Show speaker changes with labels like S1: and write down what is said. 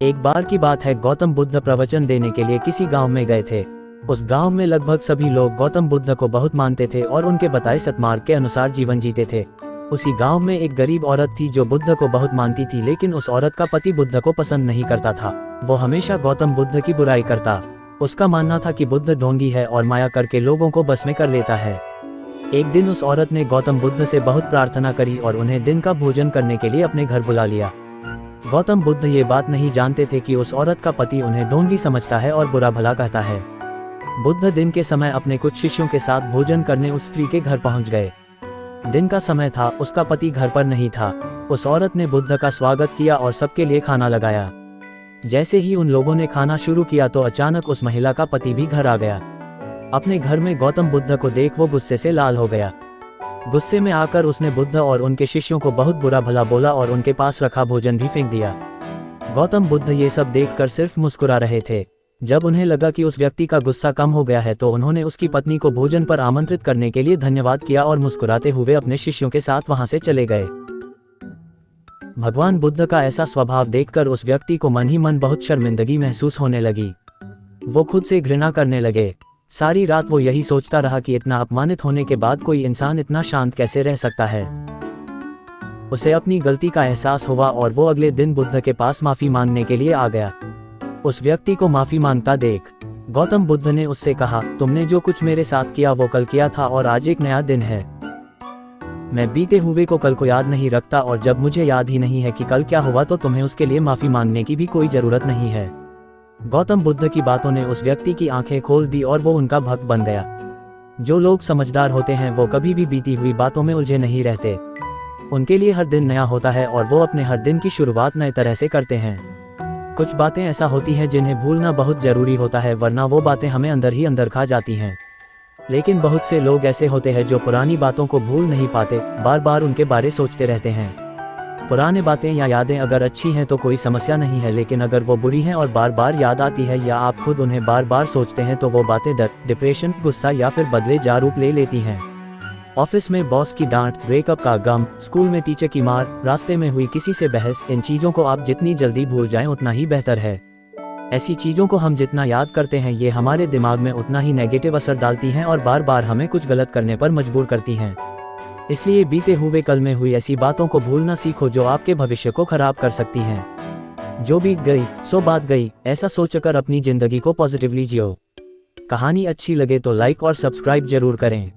S1: एक बार की बात है, गौतम बुद्ध प्रवचन देने के लिए किसी गांव में गए थे। उस गांव में लगभग सभी लोग गौतम बुद्ध को बहुत मानते थे और उनके बताए सत्मार्ग के अनुसार जीवन जीते थे। उसी गांव में एक गरीब औरत थी जो बुद्ध को बहुत मानती थी, लेकिन उस औरत का पति बुद्ध को पसंद नहीं करता था। वो हमेशा गौतम बुद्ध की बुराई करता। उसका मानना था कि बुद्ध ढोंगी है और माया करके लोगों को बस में कर लेता है। एक दिन उस औरत ने गौतम बुद्ध से बहुत प्रार्थना करी और उन्हें दिन का भोजन करने के लिए अपने घर बुला लिया। गौतम बुद्ध ये बात नहीं जानते थे कि उस औरत का पति उन्हें ढोंगी समझता है और बुरा भला कहता है। बुद्ध दिन के समय अपने कुछ शिष्यों के साथ भोजन करने उस स्त्री के घर पहुंच गए। दिन का समय था, उसका पति घर पर नहीं था। उस औरत ने बुद्ध का स्वागत किया और सबके लिए खाना लगाया। जैसे ही उन लोगों ने खाना शुरू किया तो अचानक उस महिला का पति भी घर आ गया। अपने घर में गौतम बुद्ध को देख वो गुस्से से लाल हो गया। गुस्से में आकर उसने बुद्ध और उनके शिष्यों को बहुत बुरा भला बोला और उनके पास रखा भोजन भी फेंक दिया। गौतम बुद्ध ये सब देखकर सिर्फ मुस्कुरा रहे थे। जब उन्हें लगा कि उस व्यक्ति का गुस्सा कम हो गया है तो उन्होंने उसकी पत्नी को भोजन पर आमंत्रित करने के लिए धन्यवाद किया और मुस्कुराते हुए अपने शिष्यों के साथ वहां से चले गए। भगवान बुद्ध का ऐसा स्वभाव देखकर उस व्यक्ति को मन ही मन बहुत शर्मिंदगी महसूस होने लगी। वो खुद से घृणा करने लगे। सारी रात वो यही सोचता रहा कि इतना अपमानित होने के बाद कोई इंसान इतना शांत कैसे रह सकता है। उसे अपनी गलती का एहसास हुआ और वो अगले दिन बुद्ध के पास माफी मांगने के लिए आ गया। उस व्यक्ति को माफी मांगता देख गौतम बुद्ध ने उससे कहा, तुमने जो कुछ मेरे साथ किया वो कल किया था और आज एक नया दिन है। मैं बीते हुए को कल को याद नहीं रखता और जब मुझे याद ही नहीं है कि कल क्या हुआ तो तुम्हें उसके लिए माफी मांगने की भी कोई जरूरत नहीं है। गौतम बुद्ध की बातों ने उस व्यक्ति की आंखें खोल दी और वो उनका भक्त बन गया। जो लोग समझदार होते हैं वो कभी भी बीती हुई बातों में उलझे नहीं रहते। उनके लिए हर दिन नया होता है और वो अपने हर दिन की शुरुआत नए तरह से करते हैं। कुछ बातें ऐसा होती हैं जिन्हें भूलना बहुत जरूरी होता है, वरना वो बातें हमें अंदर ही अंदर खा जाती हैं। लेकिन बहुत से लोग ऐसे होते हैं जो पुरानी बातों को भूल नहीं पाते, बार बार उनके बारे सोचते रहते हैं। पुरानी बातें या यादें अगर अच्छी हैं तो कोई समस्या नहीं है, लेकिन अगर वो बुरी हैं और बार बार याद आती है या आप खुद उन्हें बार बार सोचते हैं तो वो बातें डर, डिप्रेशन, गुस्सा या फिर बदले जा रूप ले लेती हैं। ऑफिस में बॉस की डांट, ब्रेकअप का गम, स्कूल में टीचर की मार, रास्ते में हुई किसी से बहस, इन चीज़ों को आप जितनी जल्दी भूल जाएं उतना ही बेहतर है। ऐसी चीज़ों को हम जितना याद करते हैं ये हमारे दिमाग में उतना ही नेगेटिव असर डालती हैं और बार बार हमें कुछ गलत करने पर मजबूर करती हैं। इसलिए बीते हुए कल में हुई ऐसी बातों को भूलना सीखो जो आपके भविष्य को खराब कर सकती हैं। जो बीत गई सो बात गई, ऐसा सोचकर अपनी जिंदगी को पॉजिटिवली जियो। कहानी अच्छी लगे तो लाइक और सब्सक्राइब जरूर करें।